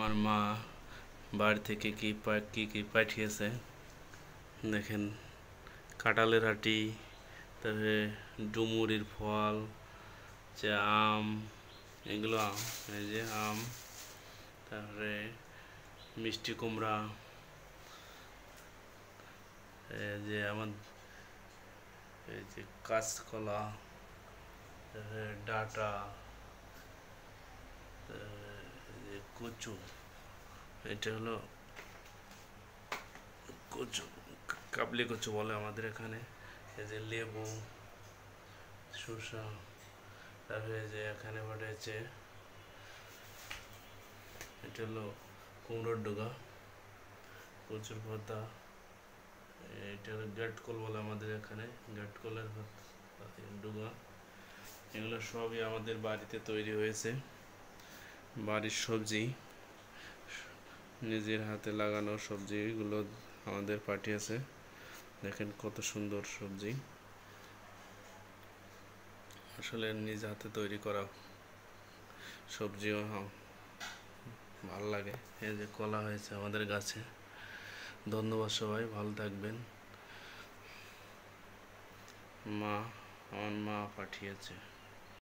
আমার মা বাড়ি থেকে কি কি পাঠিয়েছে দেখেন। কাঁঠালের আটি, তারপরে ডুমুরির ফল, যে আম, এগুলো আম, এই যে আম, তারপরে মিষ্টি কুমড়া, এই যে আমার এই যে কাঁচকলা, তারপরে ডাঁটা, যে কচু, এটা হলো কচু, কাবলি কচু বলে আমাদের এখানে। এই যে লেবু, শসা, তারপরে যে এখানে পাঠিয়েছে এটা হলো কুমড়োর ডগা, কচুর পাতা, এটা হলো গ্যাটকল বলে আমাদের এখানে, গ্যাটকলের ডগা। এগুলো সবই আমাদের বাড়িতে তৈরি হয়েছে, বাড়ির সবজি, নিজের হাতে লাগানো সবজিগুলো আমাদের পাঠিয়েছে। দেখেন কত সুন্দর সবজি, আসলে নিজ হাতে তৈরি করা সবজিও ভালো লাগে। এই যে কলা হয়েছে আমাদের গাছে। ধন্যবাদ সবাই, ভালো থাকবেন। আমার মা পাঠিয়েছে।